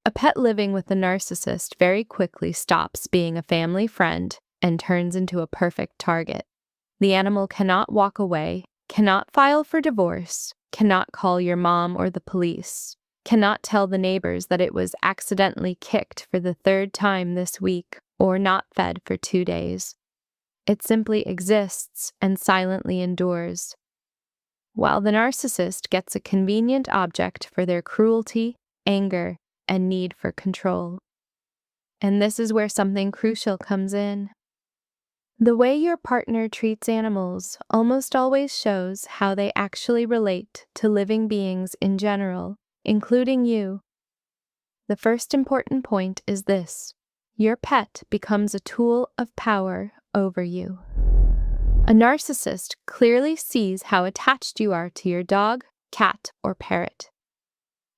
A pet living with a narcissist very quickly stops being a family friend and turns into a perfect target. The animal cannot walk away, cannot file for divorce, cannot call your mom or the police, cannot tell the neighbors that it was accidentally kicked for the third time this week or not fed for 2 days. It simply exists and silently endures. While the narcissist gets a convenient object for their cruelty, anger, and need for control. And this is where something crucial comes in. The way your partner treats animals almost always shows how they actually relate to living beings in general, including you. The first important point is this: your pet becomes a tool of power over you. A narcissist clearly sees how attached you are to your dog, cat, or parrot.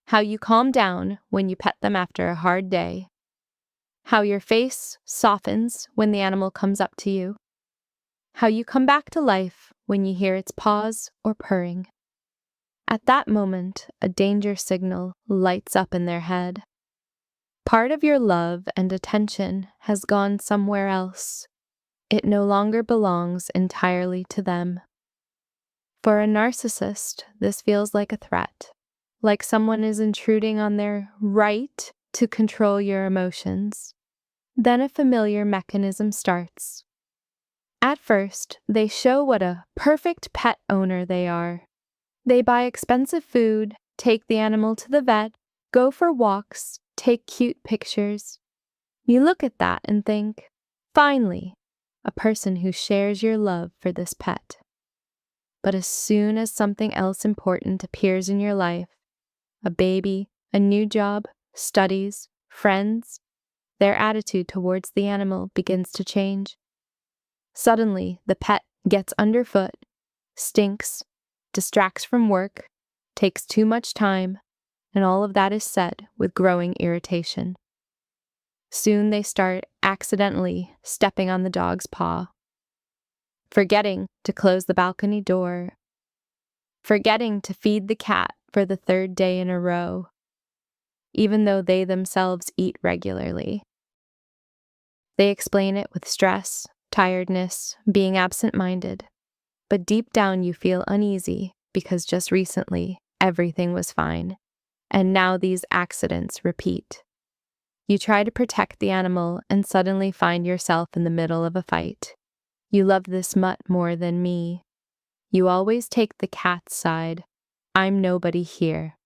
How you calm down when you pet them after a hard day. How your face softens when the animal comes up to you. How you come back to life when you hear its paws or purring. At that moment, a danger signal lights up in their head. Part of your love and attention has gone somewhere else. It no longer belongs entirely to them. For a narcissist, this feels like a threat, like someone is intruding on their right to control your emotions. Then a familiar mechanism starts. At first, they show what a perfect pet owner they are. They buy expensive food, take the animal to the vet, go for walks, take cute pictures. You look at that and think, finally, a person who shares your love for this pet. But as soon as something else important appears in your life, a baby, a new job, studies, friends, their attitude towards the animal begins to change. Suddenly, the pet gets underfoot, stinks, distracts from work, takes too much time, and all of that is said with growing irritation. Soon they start accidentally stepping on the dog's paw, forgetting to close the balcony door, forgetting to feed the cat for the 3rd day in a row, even though they themselves eat regularly. They explain it with stress, tiredness, being absent-minded, but deep down you feel uneasy because just recently everything was fine, and now these accidents repeat. You try to protect the animal and suddenly find yourself in the middle of a fight. You love this mutt more than me. You always take the cat's side. I'm nobody here.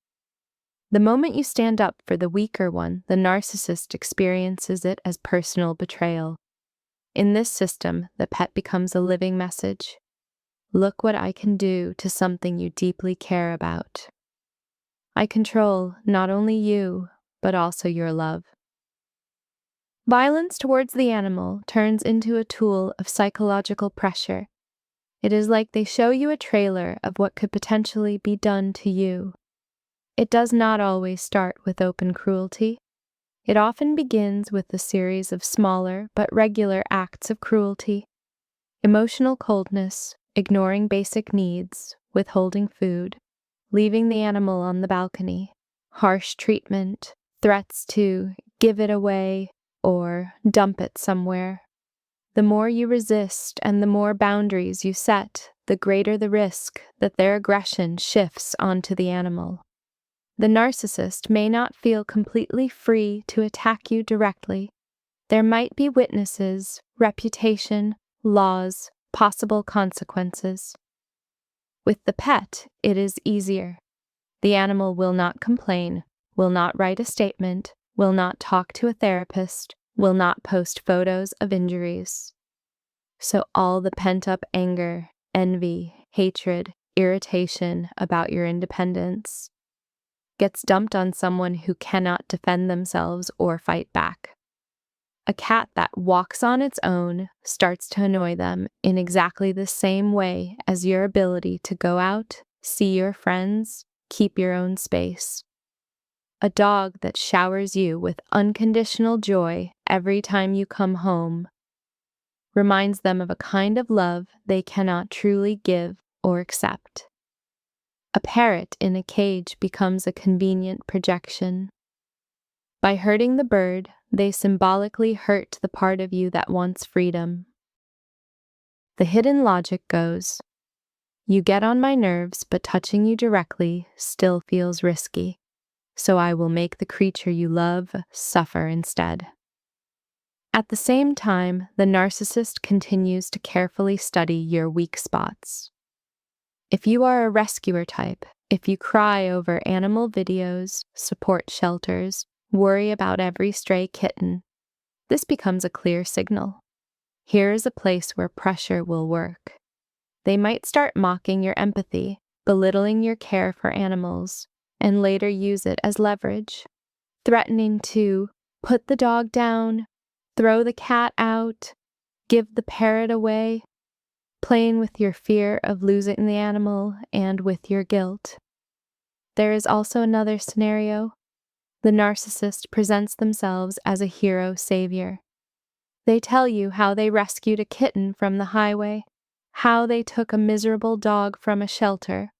The moment you stand up for the weaker one, the narcissist experiences it as personal betrayal. In this system, the pet becomes a living message. Look what I can do to something you deeply care about. I control not only you, but also your love. Violence towards the animal turns into a tool of psychological pressure. It is like they show you a trailer of what could potentially be done to you. It does not always start with open cruelty. It often begins with a series of smaller but regular acts of cruelty. Emotional coldness, ignoring basic needs, withholding food, leaving the animal on the balcony, harsh treatment, threats to give it away or dump it somewhere. The more you resist and the more boundaries you set, the greater the risk that their aggression shifts onto the animal. The narcissist may not feel completely free to attack you directly. There might be witnesses, reputation, laws, possible consequences. With the pet, it is easier. The animal will not complain, will not write a statement, will not talk to a therapist, will not post photos of injuries. So all the pent-up anger, envy, hatred, irritation about your independence gets dumped on someone who cannot defend themselves or fight back. A cat that walks on its own starts to annoy them in exactly the same way as your ability to go out, see your friends, keep your own space. A dog that showers you with unconditional joy every time you come home reminds them of a kind of love they cannot truly give or accept. A parrot in a cage becomes a convenient projection. By hurting the bird, they symbolically hurt the part of you that wants freedom. The hidden logic goes, you get on my nerves, but touching you directly still feels risky, so I will make the creature you love suffer instead. At the same time, the narcissist continues to carefully study your weak spots. If you are a rescuer type, if you cry over animal videos, support shelters, worry about every stray kitten, this becomes a clear signal. Here is a place where pressure will work. They might start mocking your empathy, belittling your care for animals, and later use it as leverage, threatening to put the dog down, throw the cat out, give the parrot away, playing with your fear of losing the animal and with your guilt. There is also another scenario. The narcissist presents themselves as a hero savior. They tell you how they rescued a kitten from the highway, how they took a miserable dog from a shelter,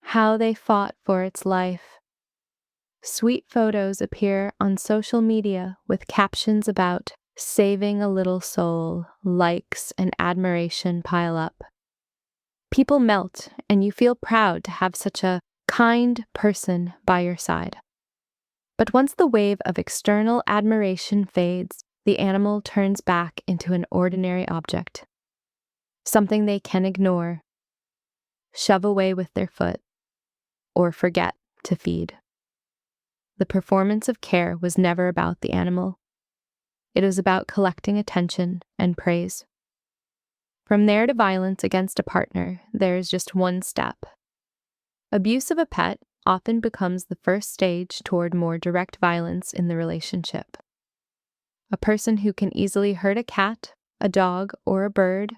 how they fought for its life. Sweet photos appear on social media with captions about saving a little soul, likes and admiration pile up. People melt, and you feel proud to have such a kind person by your side. But once the wave of external admiration fades, the animal turns back into an ordinary object, something they can ignore, shove away with their foot, or forget to feed. The performance of care was never about the animal. It was about collecting attention and praise. From there to violence against a partner, there is just one step. Abuse of a pet often becomes the first stage toward more direct violence in the relationship. A person who can easily hurt a cat, a dog, or a bird,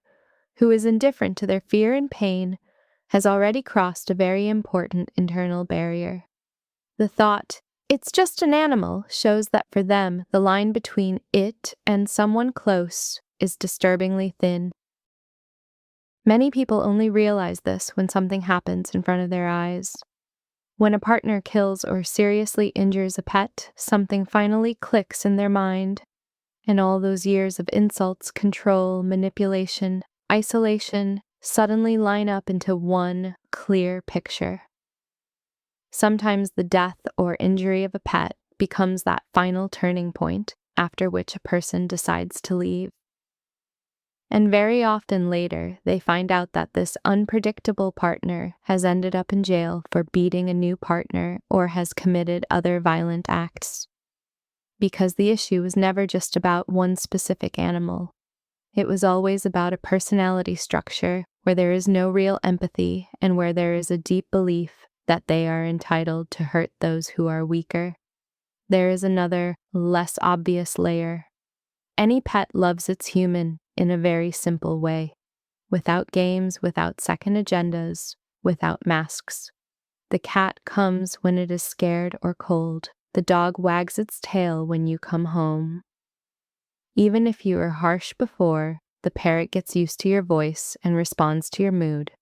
who is indifferent to their fear and pain, has already crossed a very important internal barrier. The thought, "It's just an animal," shows that for them, the line between it and someone close is disturbingly thin. Many people only realize this when something happens in front of their eyes. When a partner kills or seriously injures a pet, something finally clicks in their mind, and all those years of insults, control, manipulation, isolation suddenly line up into one clear picture. Sometimes the death or injury of a pet becomes that final turning point after which a person decides to leave. And very often later, they find out that this unpredictable partner has ended up in jail for beating a new partner or has committed other violent acts. Because the issue was never just about one specific animal. It was always about a personality structure where there is no real empathy and where there is a deep belief that they are entitled to hurt those who are weaker. There is another, less obvious layer. Any pet loves its human in a very simple way, without games, without second agendas, without masks. The cat comes when it is scared or cold. The dog wags its tail when you come home. Even if you were harsh before, the parrot gets used to your voice and responds to your mood.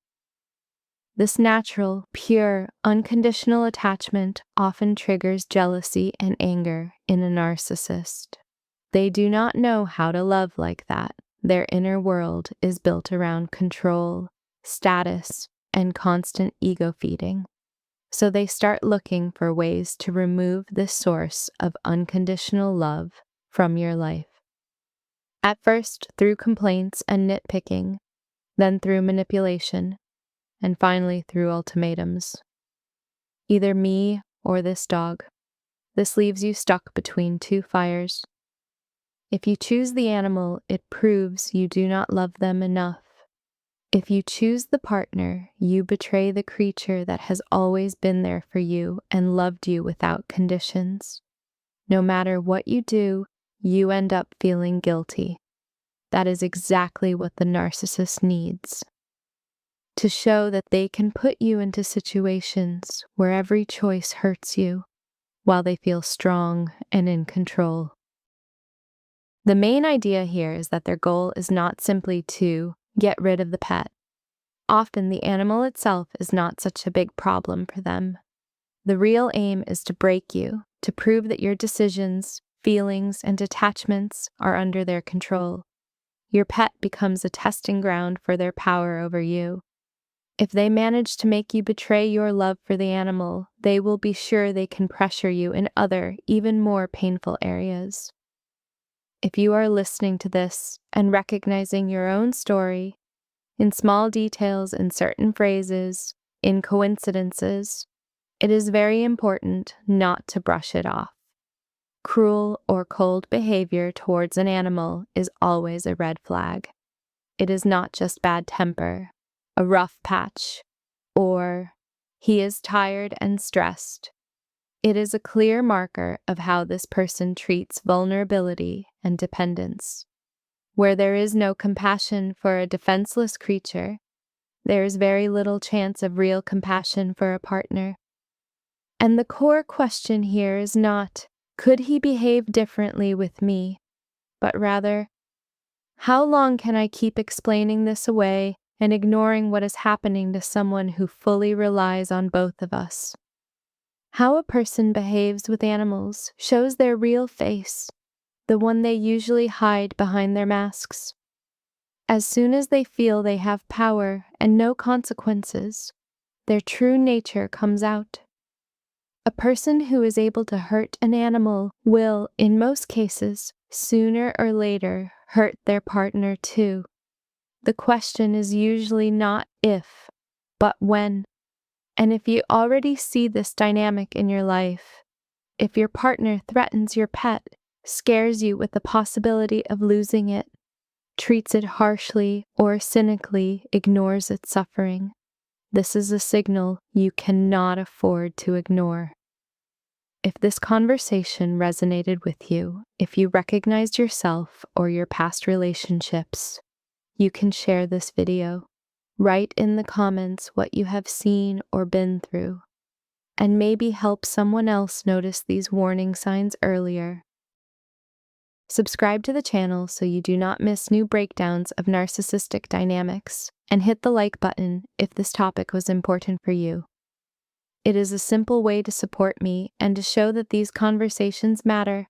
This natural, pure, unconditional attachment often triggers jealousy and anger in a narcissist. They do not know how to love like that. Their inner world is built around control, status, and constant ego feeding. So they start looking for ways to remove this source of unconditional love from your life. At first through complaints and nitpicking, then through manipulation, and finally through ultimatums. Either me or this dog. This leaves you stuck between two fires. If you choose the animal, it proves you do not love them enough. If you choose the partner, you betray the creature that has always been there for you and loved you without conditions. No matter what you do, you end up feeling guilty. That is exactly what the narcissist needs. To show that they can put you into situations where every choice hurts you, while they feel strong and in control. The main idea here is that their goal is not simply to get rid of the pet. Often the animal itself is not such a big problem for them. The real aim is to break you, to prove that your decisions, feelings, and attachments are under their control. Your pet becomes a testing ground for their power over you. If they manage to make you betray your love for the animal, they will be sure they can pressure you in other, even more painful areas. If you are listening to this and recognizing your own story, in small details, in certain phrases, in coincidences, it is very important not to brush it off. Cruel or cold behavior towards an animal is always a red flag. It is not just bad temper, a rough patch, or he is tired and stressed. It is a clear marker of how this person treats vulnerability and dependence. Where there is no compassion for a defenseless creature, there is very little chance of real compassion for a partner. And the core question here is not, could he behave differently with me? But rather, how long can I keep explaining this away and ignoring what is happening to someone who fully relies on both of us? How a person behaves with animals shows their real face, the one they usually hide behind their masks. As soon as they feel they have power and no consequences, their true nature comes out. A person who is able to hurt an animal will, in most cases, sooner or later, hurt their partner too. The question is usually not if, but when. And if you already see this dynamic in your life, if your partner threatens your pet, scares you with the possibility of losing it, treats it harshly or cynically ignores its suffering, this is a signal you cannot afford to ignore. If this conversation resonated with you, if you recognized yourself or your past relationships, you can share this video. Write in the comments what you have seen or been through, and maybe help someone else notice these warning signs earlier. Subscribe to the channel so you do not miss new breakdowns of narcissistic dynamics, and hit the like button if this topic was important for you. It is a simple way to support me and to show that these conversations matter.